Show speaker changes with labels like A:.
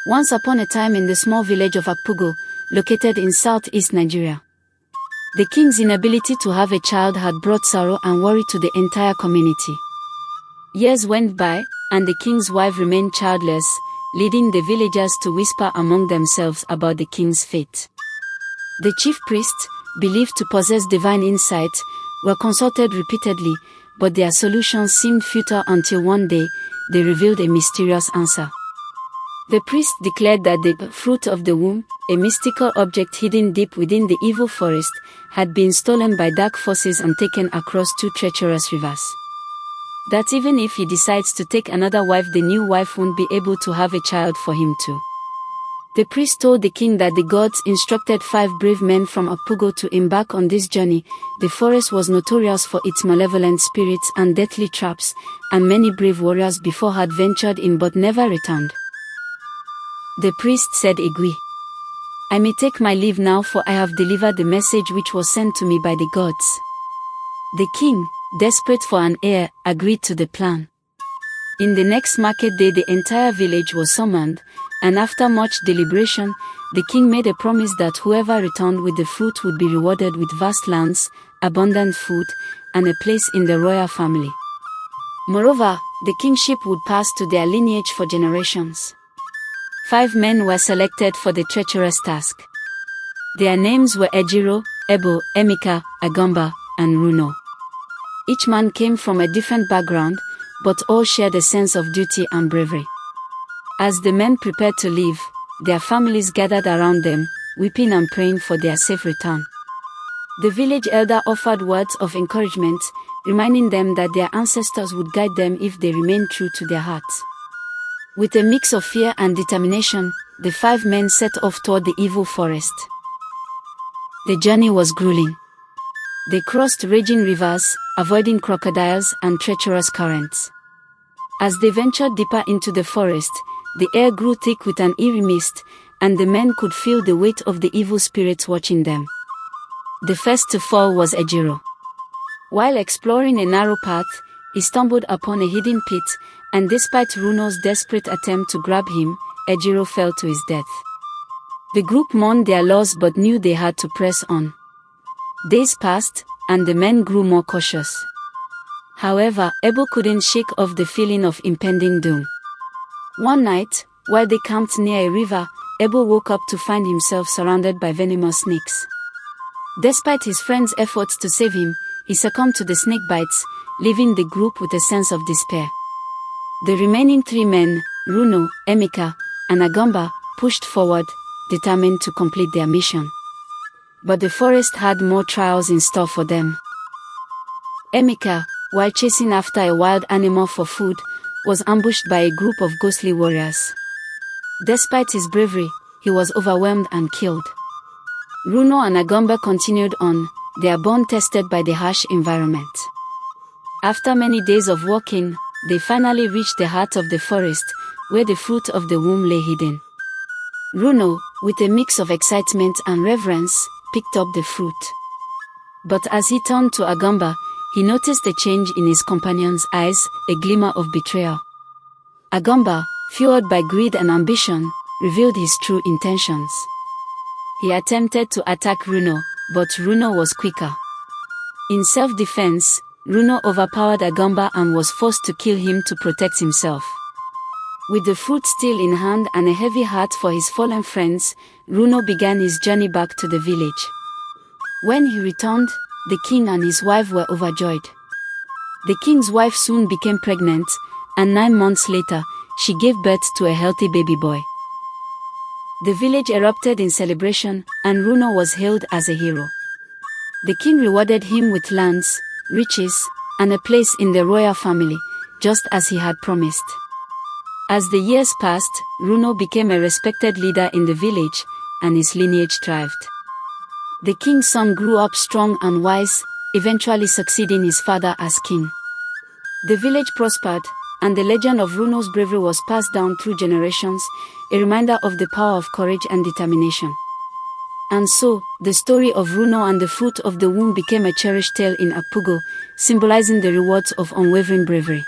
A: Once upon a time in the small village of Akpugo, located in southeast Nigeria. The king's inability to have a child had brought sorrow and worry to the entire community. Years went by, and the king's wife remained childless, leading the villagers to whisper among themselves about the king's fate. The chief priests, believed to possess divine insight, were consulted repeatedly, but their solutions seemed futile until one day, they revealed a mysterious answer. The priest declared that the fruit of the womb, a mystical object hidden deep within the evil forest, had been stolen by dark forces and taken across two treacherous rivers. That even if he decides to take another wife, the new wife won't be able to have a child for him too. The priest told the king that the gods instructed 5 brave men from Akpugo to embark on this journey. The forest was notorious for its malevolent spirits and deathly traps, and many brave warriors before had ventured in but never returned. The priest said, "Egui, I may take my leave now, for I have delivered the message which was sent to me by the gods." The king, desperate for an heir, agreed to the plan. In the next market day the entire village was summoned, and after much deliberation, the king made a promise that whoever returned with the fruit would be rewarded with vast lands, abundant food, and a place in the royal family. Moreover, the kingship would pass to their lineage for generations. 5 men were selected for the treacherous task. Their names were Ejiro, Ebo, Emeka, Agamba, and Runo. Each man came from a different background, but all shared a sense of duty and bravery. As the men prepared to leave, their families gathered around them, weeping and praying for their safe return. The village elder offered words of encouragement, reminding them that their ancestors would guide them if they remained true to their hearts. With a mix of fear and determination, the 5 men set off toward the evil forest. The journey was grueling. They crossed raging rivers, avoiding crocodiles and treacherous currents. As they ventured deeper into the forest, the air grew thick with an eerie mist, and the men could feel the weight of the evil spirits watching them. The first to fall was Ejiro. While exploring a narrow path, he stumbled upon a hidden pit, and despite Runo's desperate attempt to grab him, Ejiro fell to his death. The group mourned their loss but knew they had to press on. Days passed, and the men grew more cautious. However, Ebo couldn't shake off the feeling of impending doom. One night, while they camped near a river, Ebo woke up to find himself surrounded by venomous snakes. Despite his friends' efforts to save him, he succumbed to the snake bites, leaving the group with a sense of despair. The remaining 3 men, Runo, Emeka, and Agamba, pushed forward, determined to complete their mission. But the forest had more trials in store for them. Emeka, while chasing after a wild animal for food, was ambushed by a group of ghostly warriors. Despite his bravery, he was overwhelmed and killed. Runo and Agamba continued on, their bond tested by the harsh environment. After many days of walking, they finally reached the heart of the forest, where the fruit of the womb lay hidden. Runo, with a mix of excitement and reverence, picked up the fruit. But as he turned to Agamba, he noticed a change in his companion's eyes, a glimmer of betrayal. Agamba, fueled by greed and ambition, revealed his true intentions. He attempted to attack Runo, but Runo was quicker. In self-defense, Runo overpowered Agamba and was forced to kill him to protect himself. With the fruit still in hand and a heavy heart for his fallen friends, Runo began his journey back to the village. When he returned, the king and his wife were overjoyed. The king's wife soon became pregnant, and 9 months later, she gave birth to a healthy baby boy. The village erupted in celebration, and Runo was hailed as a hero. The king rewarded him with lands, riches, and a place in the royal family, just as he had promised. As the years passed, Runo became a respected leader in the village, and his lineage thrived. The king's son grew up strong and wise, eventually succeeding his father as king. The village prospered, and the legend of Runo's bravery was passed down through generations, a reminder of the power of courage and determination. And so, the story of Runo and the fruit of the womb became a cherished tale in Akpugo, symbolizing the rewards of unwavering bravery.